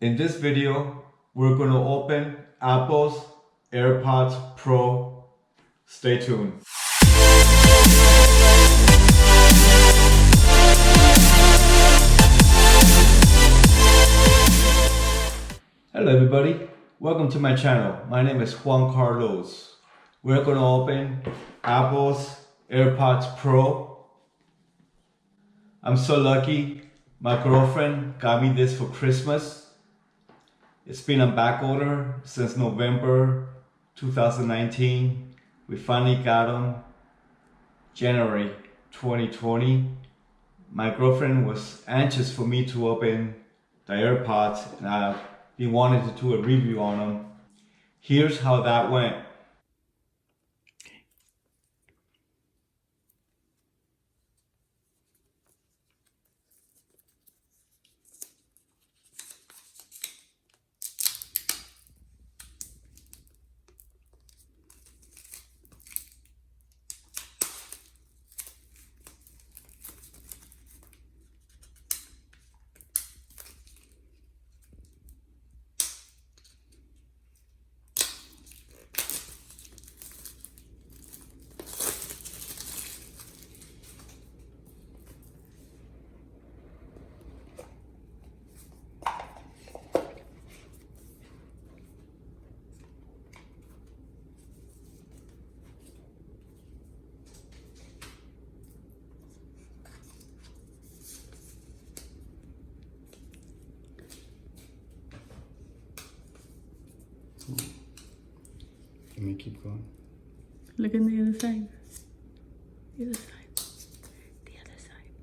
In this video, we're going to open Apple's Airpods Pro. Stay tuned. Hello everybody, welcome to my channel. My name is Juan Carlos. We're going to open Apple's Airpods Pro. I'm so lucky. My girlfriend got me this for Christmas. It's been on back order since November 2019. We finally got them January 2020. My girlfriend was anxious for me to open the AirPods, and I've been wanting to do a review on them. Here's how that went. Let me keep going. Look on the other side. The other side. The other side.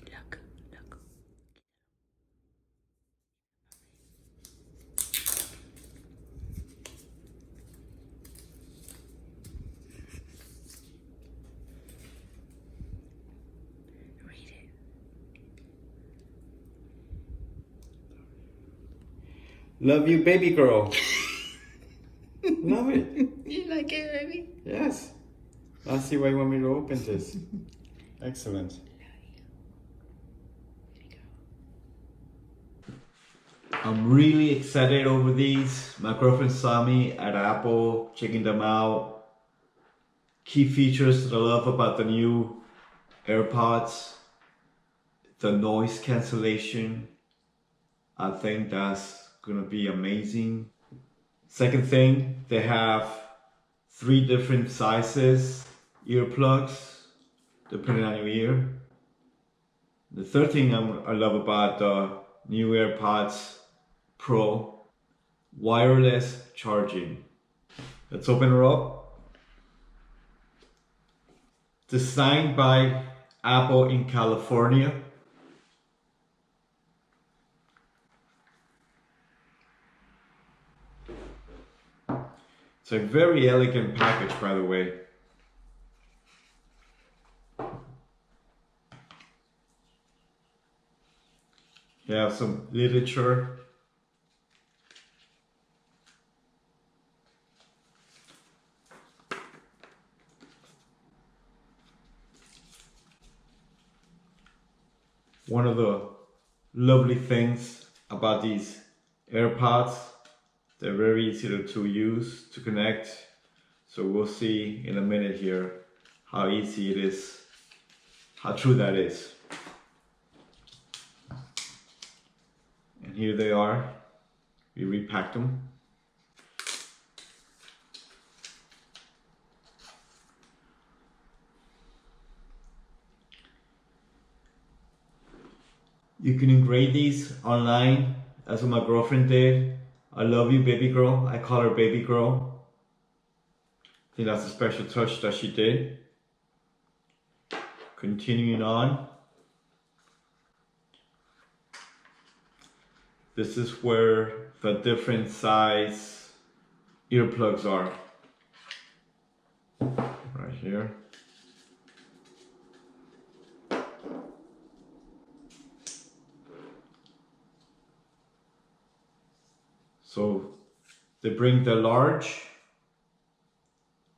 Look, look. Read it. Love you, baby girl. Love it. You like it, baby? Yes. Let's see why you want me to open this. Excellent. I'm really excited over these. My girlfriend saw me at Apple, checking them out. Key features that I love about the new AirPods: the noise cancellation. I think that's gonna be amazing. Second thing, they have 3 different sizes earplugs to put it on your ear. The third thing I love about the new AirPods Pro: wireless charging. Let's open her up. Designed by Apple in California. It's a very elegant package, by the way. You have some literature. One of the lovely things about these AirPods, they're very easy to use, to connect. So we'll see in a minute here how easy it is, how true that is. And here they are. We repacked them. You can engrave these online. That's what my girlfriend did. I love you, baby girl. I call her baby girl. I think that's a special touch that she did. Continuing on. This is where the different size earplugs are. Right here. So they bring the large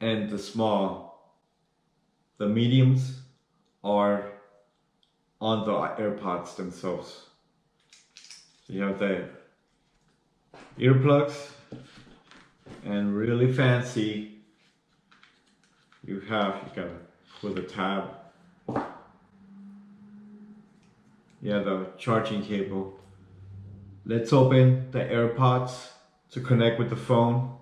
and the small. The mediums are on the AirPods themselves. So you have the earplugs, and really fancy. You can put the tab. Yeah, the charging cable. Let's open the AirPods to connect with the phone.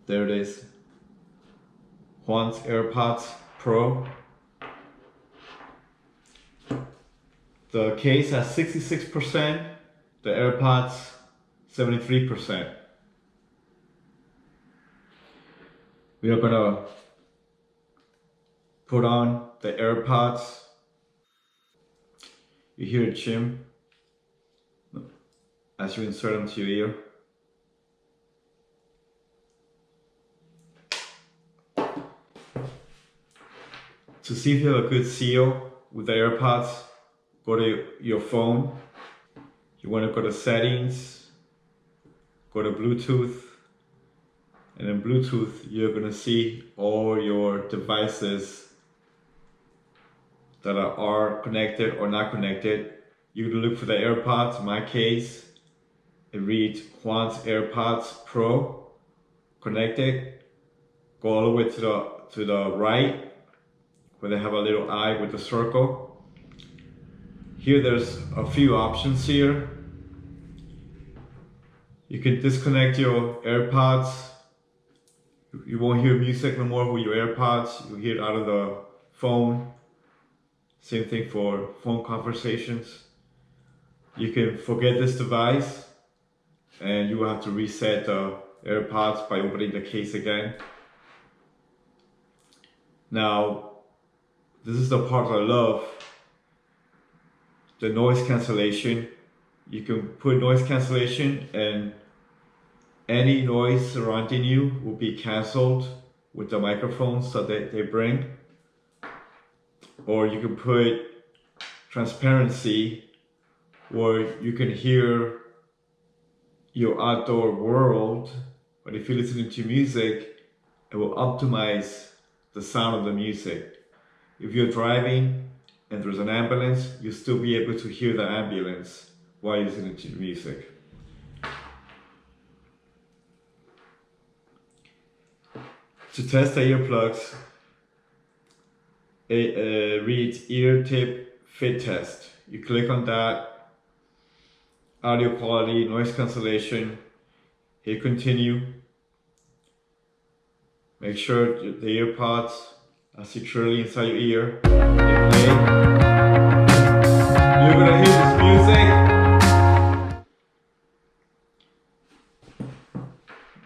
There it is. Juan's AirPods Pro. The case has 66%, the AirPods 73%. We are gonna put on the AirPods. You hear it chim as you insert them to your ear. To see if you have a good seal with the AirPods, go to your phone. You want to go to settings, go to Bluetooth, and in Bluetooth you're going to see all your devices that are connected or not connected. You can look for the AirPods. In my case, it reads Juan's AirPods Pro connected. Go all the way to the right where they have a little eye with a circle. Here there's a few options here. You can disconnect your AirPods. You won't hear music no more with your AirPods. You hear it out of the phone. Same thing for phone conversations. You can forget this device and you will have to reset the AirPods by opening the case again. Now, this is the part I love. The noise cancellation. You can put noise cancellation and any noise surrounding you will be cancelled with the microphones that they bring. Or you can put transparency where you can hear your outdoor world, but if you're listening to music, it will optimize the sound of the music. If you're driving and there's an ambulance, you'll still be able to hear the ambulance while you're listening to music. To test the earplugs, it reads ear tip fit test. You click on that, audio quality, noise cancellation, hit continue. Make sure the earpods are securely inside your ear. Hit play. You're gonna hear this music.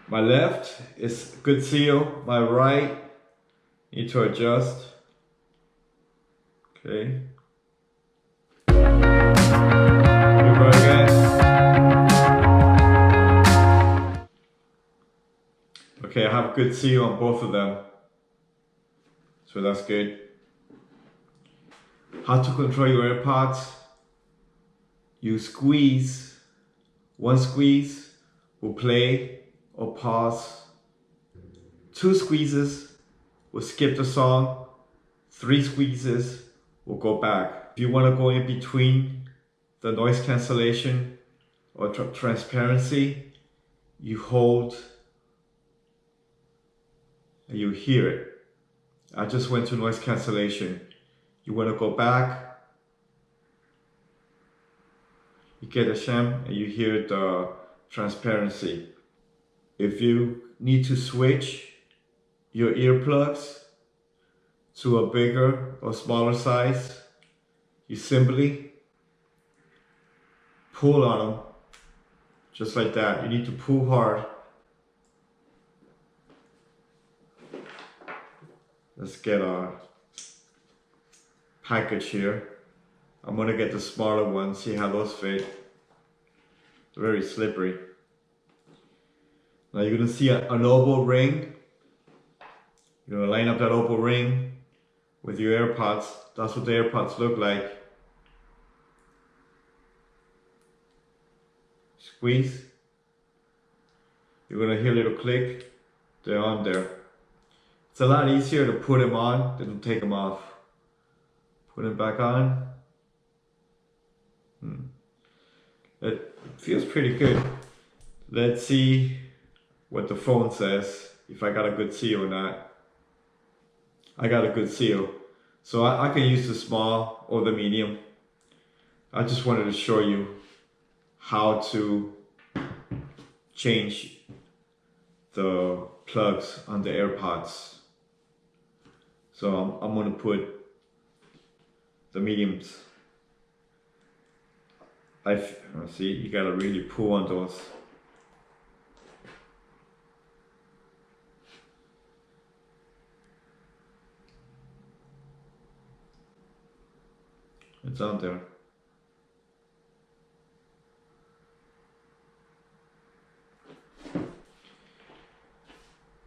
My left is good seal. My right, need to adjust. Okay. Here we go again. Okay, I have good seal on both of them. So that's good. How to control your AirPods. You squeeze. One squeeze will play or pause. 2 squeezes will skip the song. 3 squeezes will go back. If you want to go in between the noise cancellation or transparency, you hold and you hear it. I just went to noise cancellation. You want to go back, you get a sham and you hear the transparency. If you need to switch your earplugs to a bigger or smaller size, you simply pull on them, just like that. You need to pull hard. Let's get our package here. I'm gonna get the smaller one, see how those fit. Very slippery. Now you're gonna see an oval ring. You're gonna line up that oval ring with your AirPods. That's what the AirPods look like. Squeeze. You're gonna hear a little click. They're on there. It's a lot easier to put them on than to take them off. Put them back on. It feels pretty good. Let's see what the phone says, if I got a good seal or not. I got a good seal. So I can use the small or the medium. I just wanted to show you how to change the plugs on the AirPods. So I'm gonna put the mediums. See, you gotta really pull on those. It's on there.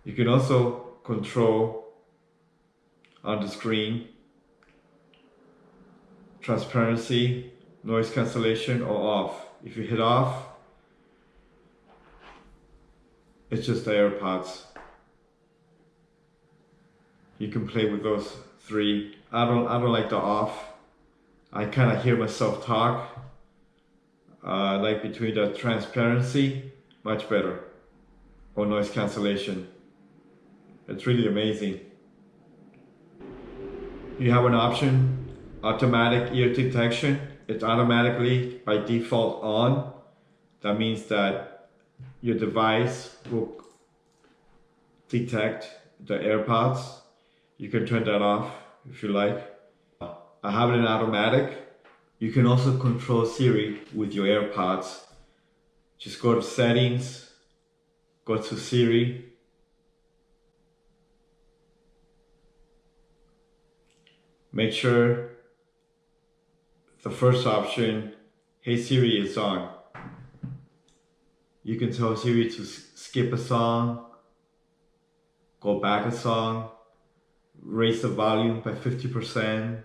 You can also control on the screen transparency, noise cancellation, or off. If you hit off, it's just the AirPods. You can play with those three. I don't like the off. I kind of hear myself talk. Like between the transparency, much better, or noise cancellation. It's really amazing. You have an option, automatic ear detection. It's automatically by default on. That means that your device will detect the AirPods. You can turn that off if you like. I have it in automatic. You can also control Siri with your AirPods. Just go to settings, go to Siri. Make sure the first option, Hey Siri, is on. You can tell Siri to skip a song, go back a song, raise the volume by 50%.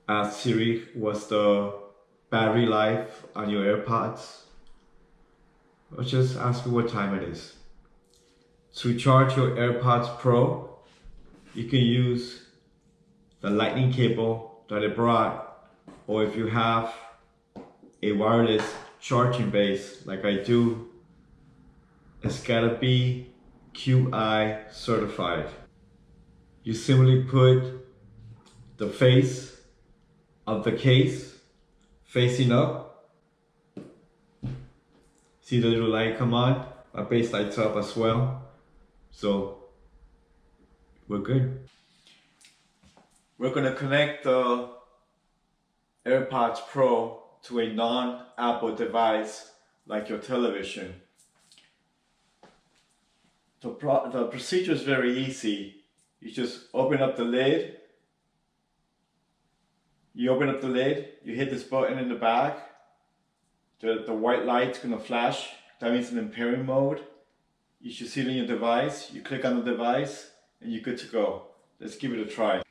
Ask Siri what's the battery life on your AirPods, or just ask her what time it is. To charge your AirPods Pro, you can use the lightning cable that it brought, or if you have a wireless charging base like I do, it's gotta be QI certified. You simply put the face of the case facing up. See the little light come on? My base lights up as well. So we're good. We're gonna connect the AirPods Pro to a non-Apple device like your television. The procedure is very easy. You just open up the lid. You open up the lid, you hit this button in the back. The white light's gonna flash. That means in pairing mode. You should see it in your device. You click on the device and you're good to go. Let's give it a try.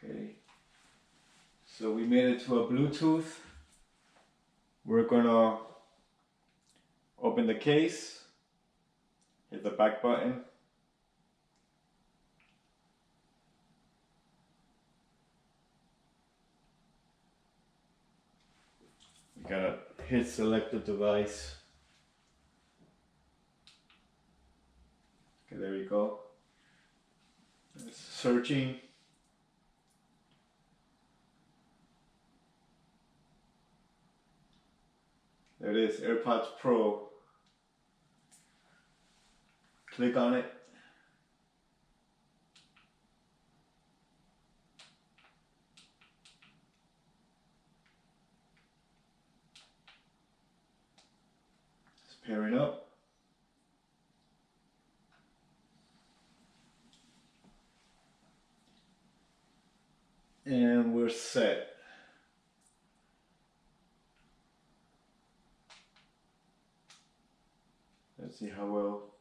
Okay, so we made it to a Bluetooth. We're gonna open the case, hit the back button. We gotta hit select the device. Okay, there we go. It's searching. There it is, AirPods Pro. Click on it. It's pairing up. And we're set. Let's see how well.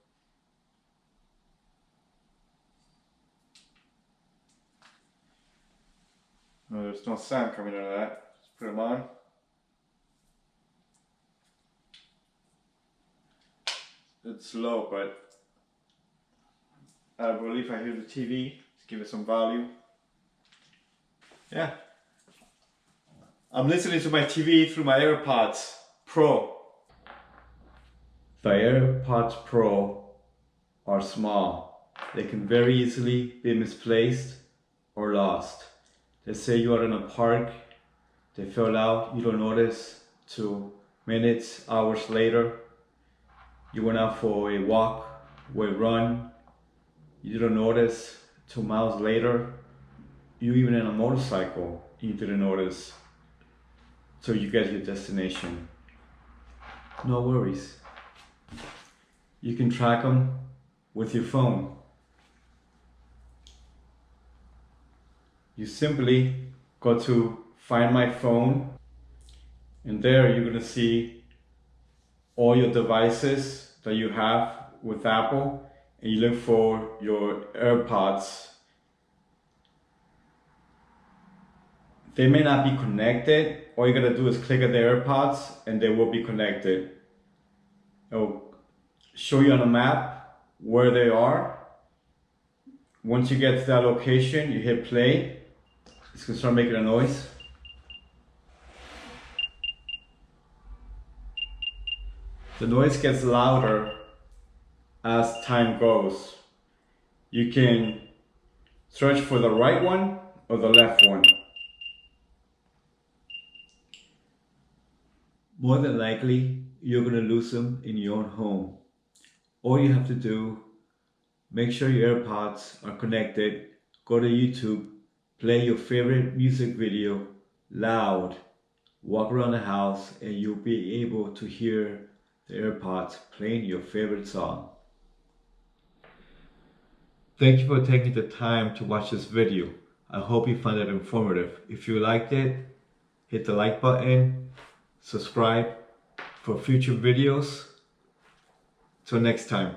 No, there's no sound coming out of that. Let's put them on. It's low, but I believe I hear the TV. Let's give it some volume. Yeah. I'm listening to my TV through my Airpods Pro. The AirPods Pro are small. They can very easily be misplaced or lost. Let's say you are in a park, they fell out, you don't notice till minutes, hours later. You went out for a walk or a run, you didn't notice 2 miles later. You even in a motorcycle, you didn't notice till you get to your destination. No worries. You can track them with your phone. You simply go to Find My Phone, and there you're gonna see all your devices that you have with Apple, and you look for your AirPods. They may not be connected. All you gotta do is click on the AirPods and they will be connected. It'll show you on a map where they are. Once you get to that location, you hit play. It's gonna start making a noise. The noise gets louder as time goes. You can search for the right one or the left one. More than likely, you're gonna lose them in your own home. All you have to do, make sure your AirPods are connected, go to YouTube, play your favorite music video loud, walk around the house, and you'll be able to hear the AirPods playing your favorite song. Thank you for taking the time to watch this video. I hope you found it informative. If you liked it, hit the like button, subscribe for future videos. Till next time.